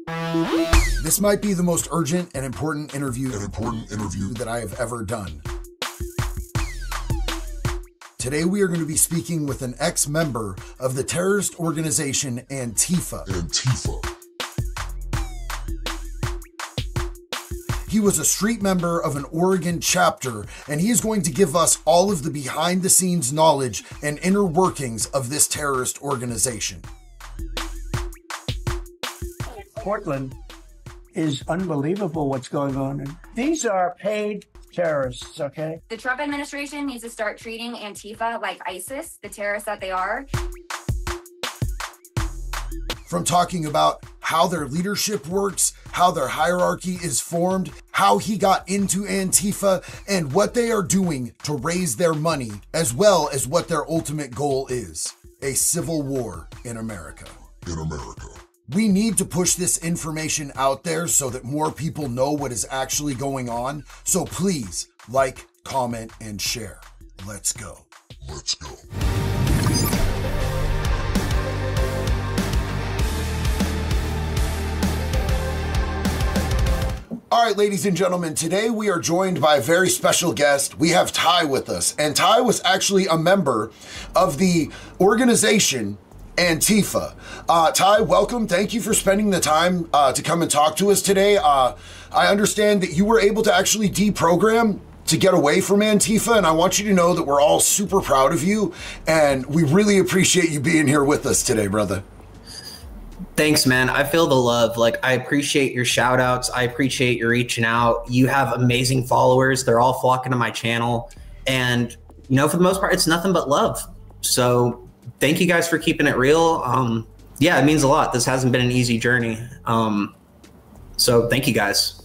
This might be the most urgent and important interview that I have ever done. Today we are going to be speaking with an ex-member of the terrorist organization Antifa. He was a street member of an Oregon chapter, and he is going to give us all of the behind-the-scenes knowledge and inner workings of this terrorist organization. Portland is unbelievable what's going on. And these are paid terrorists, okay? The Trump administration needs to start treating Antifa like ISIS, the terrorists that they are. From talking about how their leadership works, how their hierarchy is formed, how he got into Antifa, and what they are doing to raise their money, as well as what their ultimate goal is: a civil war in America. We need to push this information out there so that more people know what is actually going on. So please like, comment, and share. Let's go. All right, ladies and gentlemen, today we are joined by a very special guest. We have Ty with us, and Ty was actually a member of the organization Antifa. Ty, welcome. Thank you for spending the time to come and talk to us today. I understand that you were able to actually deprogram to get away from Antifa, and I want you to know that we're all super proud of you, and we really appreciate you being here with us today, brother. Thanks, man. I feel the love. Like, I appreciate your shout outs. I appreciate your reaching out. You have amazing followers. They're all flocking to my channel. And, you know, for the most part, it's nothing but love. So thank you guys for keeping it real. Yeah, it means a lot. This hasn't been an easy journey. So thank you guys.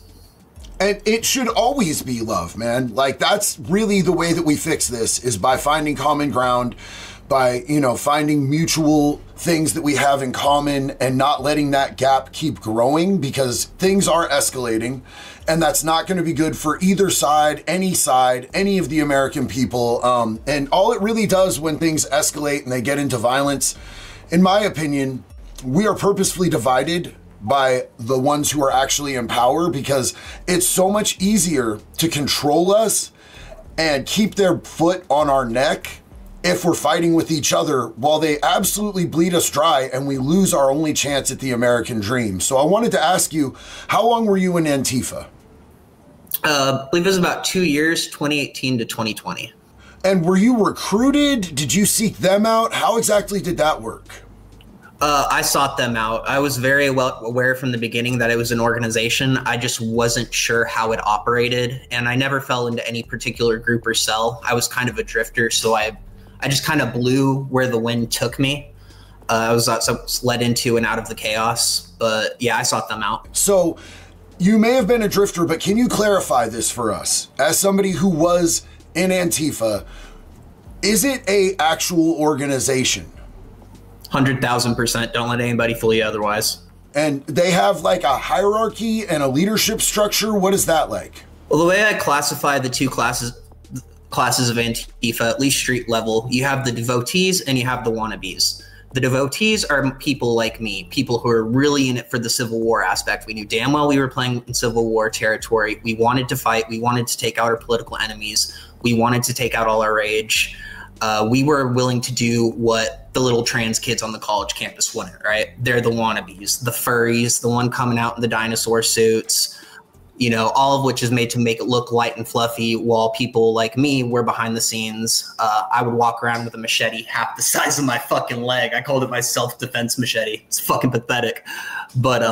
And it should always be love, man. Like, that's really the way that we fix this, is by finding common ground, by, you know, finding mutual things that we have in common and not letting that gap keep growing, because things are escalating and that's not going to be good for either side, any of the American people. And all it really does when things escalate and they get into violence, in my opinion, we are purposefully divided by the ones who are actually in power, because it's so much easier to control us and keep their foot on our neck if we're fighting with each other, while they absolutely bleed us dry and we lose our only chance at the American dream. So I wanted to ask you, how long were you in Antifa? I believe it was about 2 years, 2018 to 2020. And were you recruited? Did you seek them out? How exactly did that work? I sought them out. I was very well aware from the beginning that it was an organization. I just wasn't sure how it operated, and I never fell into any particular group or cell. I was kind of a drifter, so I just kind of blew where the wind took me. I was led into and out of the chaos, but yeah, I sought them out. So you may have been a drifter, but can you clarify this for us? As somebody who was in Antifa, is it a actual organization? 100,000%. Don't let anybody fool you otherwise. And they have like a hierarchy and a leadership structure. What is that like? Well, the way I classify the two classes of Antifa, at least street level, you have the devotees and you have the wannabes. The devotees are people like me, people who are really in it for the Civil War aspect. We knew damn well we were playing in Civil War territory. We wanted to fight. We wanted to take out our political enemies. We wanted to take out all our rage. We were willing to do what the little trans kids on the college campus wouldn't, right? They're the wannabes, the furries, the one coming out in the dinosaur suits, you know, all of which is made to make it look light and fluffy, while people like me were behind the scenes. I would walk around with a machete half the size of my fucking leg. I called it my self-defense machete. It's fucking pathetic. But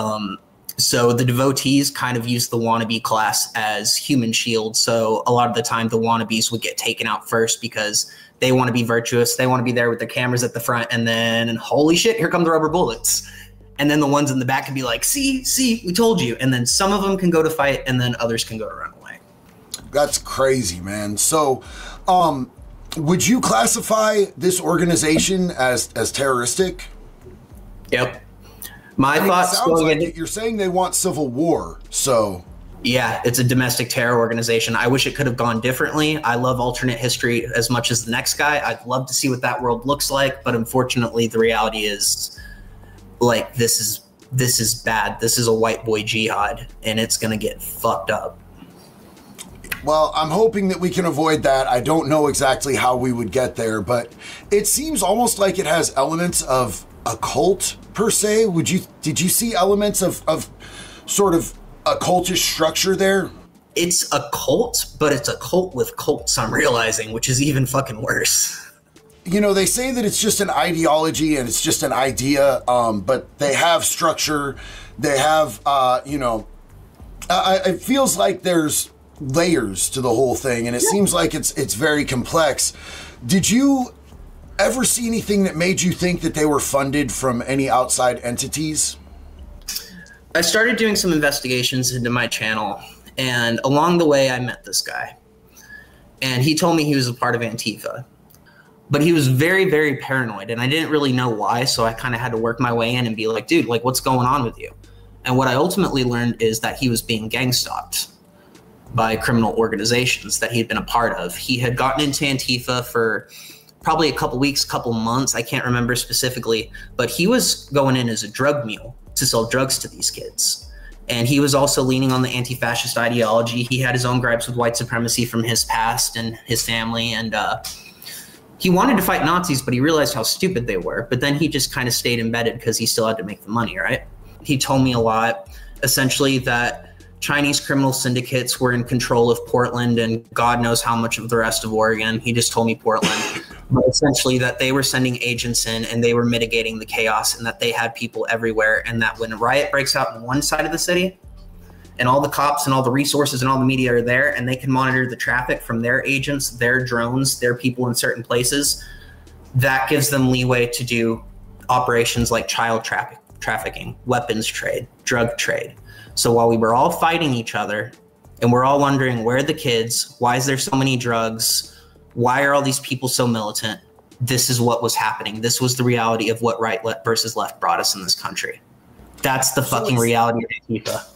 so the devotees kind of use the wannabe class as human shield. So a lot of the time the wannabes would get taken out first because they want to be virtuous. They want to be there with their cameras at the front, and then holy shit, here come the rubber bullets. And then the ones in the back can be like, see, we told you. And then some of them can go to fight, and then others can go to run away. That's crazy, man. So would you classify this organization as terroristic? Yep. My thoughts. You're saying they want civil war, so. Yeah, it's a domestic terror organization. I wish it could have gone differently. I love alternate history as much as the next guy. I'd love to see what that world looks like, but unfortunately the reality is, like, this is this is bad. This is a white boy jihad, and it's going to get fucked up. Well, I'm hoping that we can avoid that. I don't know exactly how we would get there, but it seems almost like it has elements of a cult per se. Did you see elements of sort of a cultish structure there? It's a cult, but it's a cult with cults, I'm realizing, which is even fucking worse. You know, they say that it's just an ideology and it's just an idea, but they have structure. They have, it feels like there's layers to the whole thing, and it seems like it's very complex. Did you ever see anything that made you think that they were funded from any outside entities? I started doing some investigations into my channel, and along the way I met this guy, and he told me he was a part of Antifa, but he was very, very paranoid, and I didn't really know why, so I kind of had to work my way in and be like, dude, like, what's going on with you? And what I ultimately learned is that he was being gang stalked by criminal organizations that he had been a part of. He had gotten into Antifa for probably a couple weeks, couple months, I can't remember specifically, but he was going in as a drug mule to sell drugs to these kids. And he was also leaning on the anti-fascist ideology. He had his own gripes with white supremacy from his past and his family, and he wanted to fight Nazis, but he realized how stupid they were. But then he just kind of stayed embedded because he still had to make the money, right? He told me a lot, essentially that Chinese criminal syndicates were in control of Portland and God knows how much of the rest of Oregon. He just told me Portland. But essentially that they were sending agents in and they were mitigating the chaos, and that they had people everywhere, and that when a riot breaks out in one side of the city and all the cops and all the resources and all the media are there and they can monitor the traffic from their agents, their drones, their people in certain places, that gives them leeway to do operations like child trafficking, weapons trade, drug trade. So while we were all fighting each other and we're all wondering, where are the kids? Why is there so many drugs? Why are all these people so militant? This is what was happening. This was the reality of what right versus left brought us in this country. That's the fucking reality of Antifa.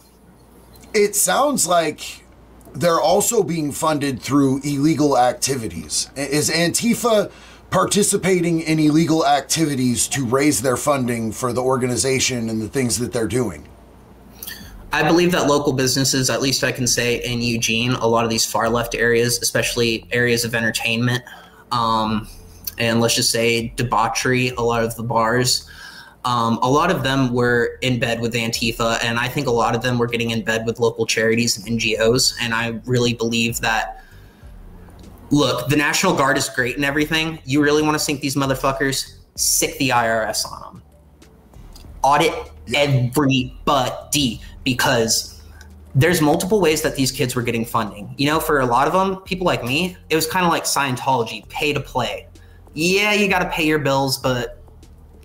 It sounds like they're also being funded through illegal activities. Is Antifa participating in illegal activities to raise their funding for the organization and the things that they're doing? I believe that local businesses, at least I can say in Eugene, a lot of these far left areas, especially areas of entertainment, and let's just say debauchery, a lot of the bars, a lot of them were in bed with Antifa, and I think a lot of them were getting in bed with local charities and NGOs, and I really believe that, look, the National Guard is great and everything. You really want to sink these motherfuckers? Sick the IRS on them. Audit everybody, because there's multiple ways that these kids were getting funding. You know, for a lot of them, people like me, it was kind of like Scientology, pay to play. Yeah, you got to pay your bills, but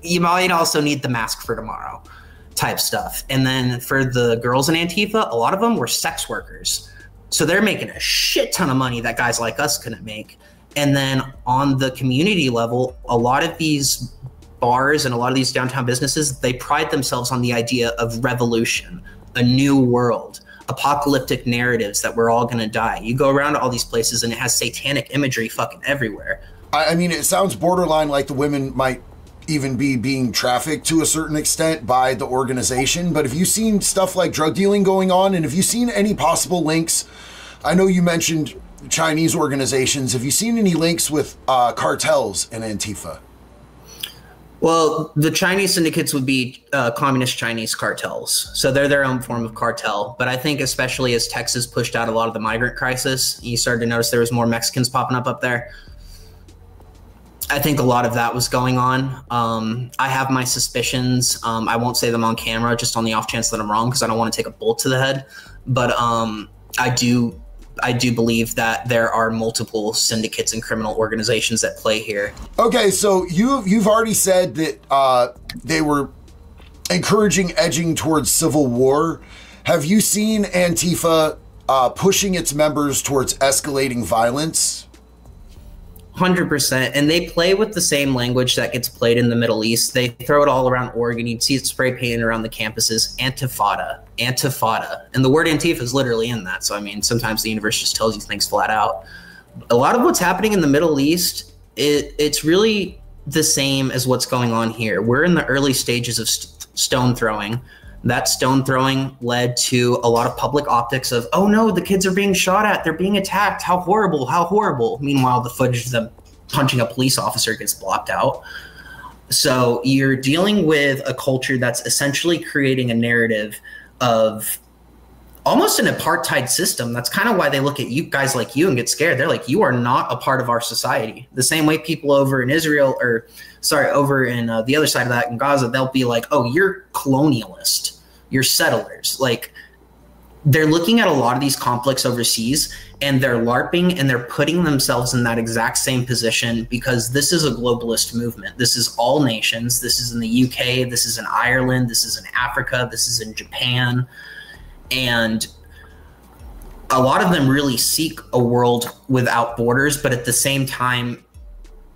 you might also need the mask for tomorrow type stuff. And then for the girls in Antifa, a lot of them were sex workers. So they're making a shit ton of money that guys like us couldn't make. And then on the community level, a lot of these bars and a lot of these downtown businesses, they pride themselves on the idea of revolution, a new world, apocalyptic narratives that we're all going to die. You go around to all these places and it has satanic imagery fucking everywhere. I mean, it sounds borderline like the women might even be being trafficked to a certain extent by the organization. But have you seen stuff like drug dealing going on? And have you seen any possible links? I know you mentioned Chinese organizations. Have you seen any links with cartels in Antifa? Well, the Chinese syndicates would be communist Chinese cartels. So they're their own form of cartel. But I think especially as Texas pushed out a lot of the migrant crisis, you started to notice there was more Mexicans popping up there. I think a lot of that was going on. I have my suspicions. I won't say them on camera, just on the off chance that I'm wrong, because I don't want to take a bullet to the head. But I do believe that there are multiple syndicates and criminal organizations that play here. Okay, so you've already said that they were encouraging edging towards civil war. Have you seen Antifa pushing its members towards escalating violence? 100%. And they play with the same language that gets played in the Middle East. They throw it all around Oregon. You'd see it spray painted around the campuses. Antifada, Antifada. And the word Antifa is literally in that. So, I mean, sometimes the universe just tells you things flat out. A lot of what's happening in the Middle East, it's really the same as what's going on here. We're in the early stages of stone throwing. That stone throwing led to a lot of public optics of, oh no, the kids are being shot at, they're being attacked, how horrible, how horrible. Meanwhile, the footage of them punching a police officer gets blocked out. So you're dealing with a culture that's essentially creating a narrative of almost an apartheid system. That's kind of why they look at you guys like you and get scared. They're like, you are not a part of our society. The same way people over in Israel, or sorry, over in the other side of that in Gaza, they'll be like, oh, you're colonialist, you're settlers. Like, they're looking at a lot of these conflicts overseas and they're LARPing and they're putting themselves in that exact same position because this is a globalist movement. This is all nations. This is in the UK. This is in Ireland. This is in Africa. This is in Japan. And a lot of them really seek a world without borders, but at the same time,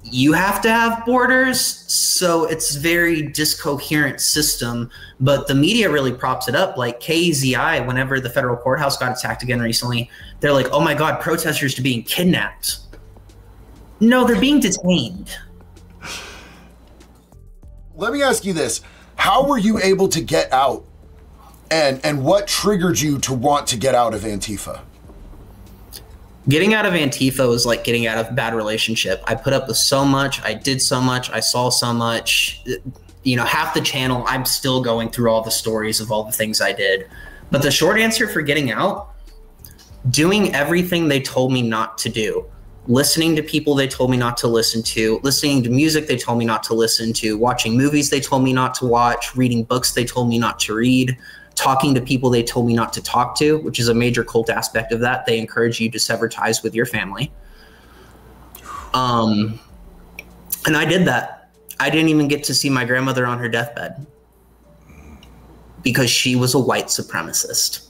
you have to have borders, so it's very discoherent system, but the media really props it up. Like KZI, whenever the federal courthouse got attacked again recently, they're like, oh my God, protesters are being kidnapped. No, they're being detained. Let me ask you this. How were you able to get out? And what triggered you to want to get out of Antifa? Getting out of Antifa was like getting out of a bad relationship. I put up with so much. I did so much. I saw so much. You know, half the channel, I'm still going through all the stories of all the things I did. But the short answer for getting out, doing everything they told me not to do. Listening to people they told me not to listen to. Listening to music they told me not to listen to. Watching movies they told me not to watch. Reading books they told me not to read. Talking to people they told me not to talk to, which is a major cult aspect of that. They encourage you to sever ties with your family. And I did that. I didn't even get to see my grandmother on her deathbed because she was a white supremacist.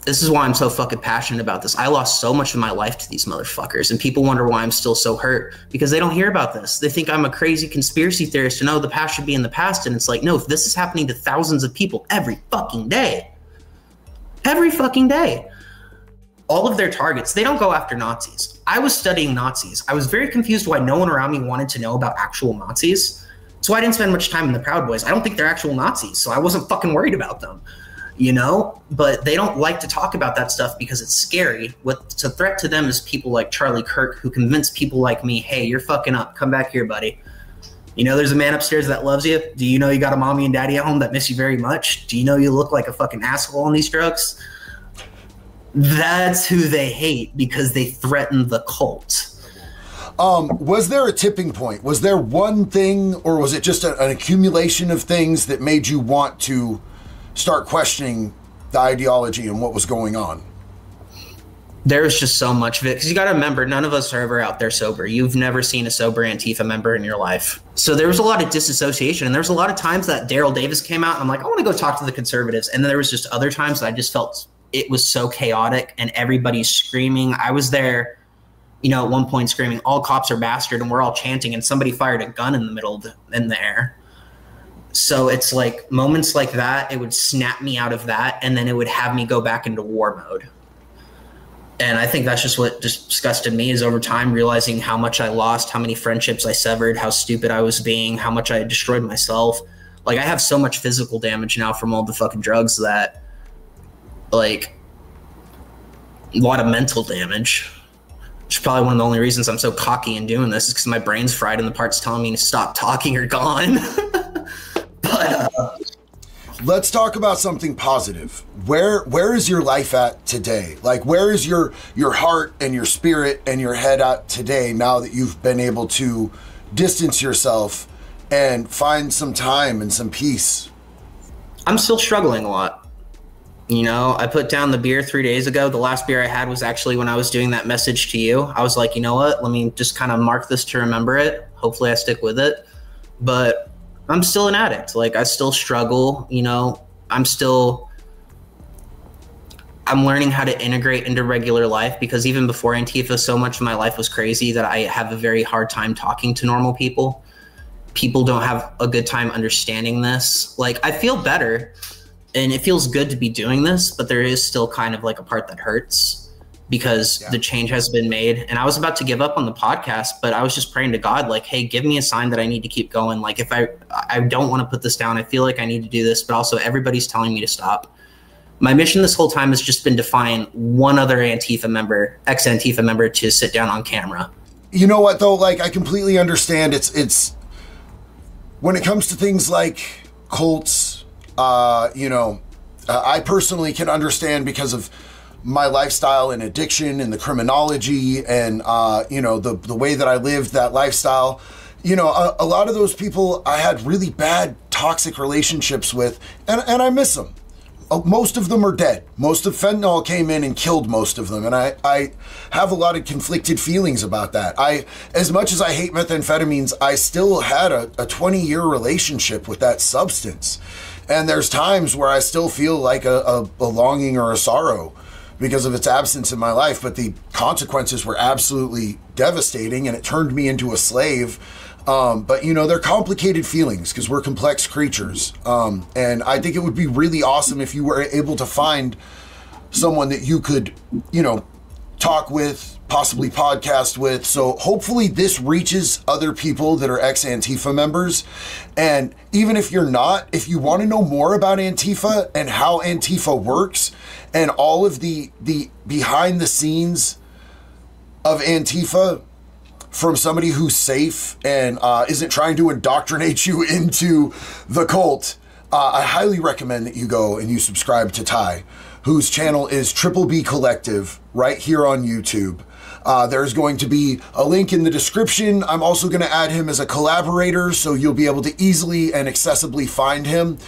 This is why I'm so fucking passionate about this. I lost so much of my life to these motherfuckers, and people wonder why I'm still so hurt because they don't hear about this. They think I'm a crazy conspiracy theorist and, oh, the past should be in the past. And it's like, no, if this is happening to thousands of people every fucking day, all of their targets, they don't go after Nazis. I was studying Nazis. I was very confused why no one around me wanted to know about actual Nazis. So I didn't spend much time in the Proud Boys. I don't think they're actual Nazis, so I wasn't fucking worried about them. You know, but they don't like to talk about that stuff because it's scary. What's a threat to them is people like Charlie Kirk who convince people like me, hey, you're fucking up. Come back here, buddy. You know, there's a man upstairs that loves you. Do you know you got a mommy and daddy at home that miss you very much? Do you know you look like a fucking asshole on these drugs? That's who they hate because they threaten the cult. Was there a tipping point? Was there one thing, or was it just an accumulation of things that made you want to start questioning the ideology and what was going on? There was just so much of it because you got to remember, none of us are ever out there sober. You've never seen a sober Antifa member in your life. So there was a lot of disassociation, and there was a lot of times that Daryl Davis came out and I'm like, I want to go talk to the conservatives. And then there was just other times that I just felt it was so chaotic and everybody's screaming. I was there, you know, at one point screaming, all cops are bastard, and we're all chanting, and somebody fired a gun in the middle of in the air. So it's like moments like that, it would snap me out of that, and then it would have me go back into war mode. And I think that's just what disgusted me, is over time realizing how much I lost, how many friendships I severed, how stupid I was being, how much I had destroyed myself. Like, I have so much physical damage now from all the fucking drugs that, like, a lot of mental damage. Which is probably one of the only reasons I'm so cocky in doing this, is because my brain's fried and the parts telling me to stop talking are gone. But let's talk about something positive. Where is your life at today? Like, where is your heart and your spirit and your head at today, now that you've been able to distance yourself and find some time and some peace? I'm still struggling a lot. You know, I put down the beer 3 days ago. The last beer I had was actually when I was doing that message to you. I was like, you know what? Let me just kind of mark this to remember it. Hopefully I stick with it. But I'm still an addict. Like, I still struggle, you know, I'm learning how to integrate into regular life, because even before Antifa, so much of my life was crazy that I have a very hard time talking to normal people. People don't have a good time understanding this. Like, I feel better and it feels good to be doing this, but there is still kind of like a part that hurts. because the change has been made. And I was about to give up on the podcast, but I was just praying to God, like, hey, give me a sign that I need to keep going. Like, if I don't want to put this down, I feel like I need to do this, but also everybody's telling me to stop. My mission this whole time has just been to find one other Antifa member, ex-Antifa member, to sit down on camera. You know what, though? Like, I completely understand. It's when it comes to things like cults, I personally can understand because of my lifestyle and addiction and the criminology and, the way that I lived that lifestyle. A lot of those people I had really bad, toxic relationships with, and I miss them. Most of them are dead. Most of fentanyl came in and killed most of them. And I have a lot of conflicted feelings about that. As much as I hate methamphetamines, I still had a 20-year relationship with that substance. And there's times where I still feel like a longing or a sorrow because of its absence in my life. But the consequences were absolutely devastating, and it turned me into a slave. But they're complicated feelings because we're complex creatures. And I think it would be really awesome if you were able to find someone that you could, talk with, possibly podcast with. So hopefully this reaches other people that are ex-Antifa members. And even if you're not, if you want to know more about Antifa and how Antifa works and all of the behind the scenes of Antifa, from somebody who's safe and isn't trying to indoctrinate you into the cult, I highly recommend that you go and you subscribe to Ty, whose channel is Triple B Collective, right here on YouTube. There's going to be a link in the description. I'm also going to add him as a collaborator, so you'll be able to easily and accessibly find him.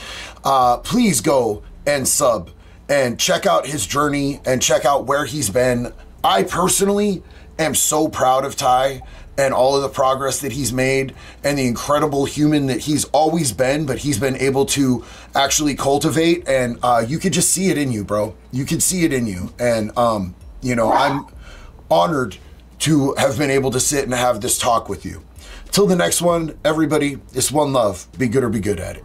Please go and sub and check out his journey and check out where he's been. I personally am so proud of Ty and all of the progress that he's made and the incredible human that he's always been, but he's been able to actually cultivate. And you could just see it in you, bro. You could see it in you. And, I'm honored to have been able to sit and have this talk with you. Till the next one, everybody, it's one love. Be good or be good at it.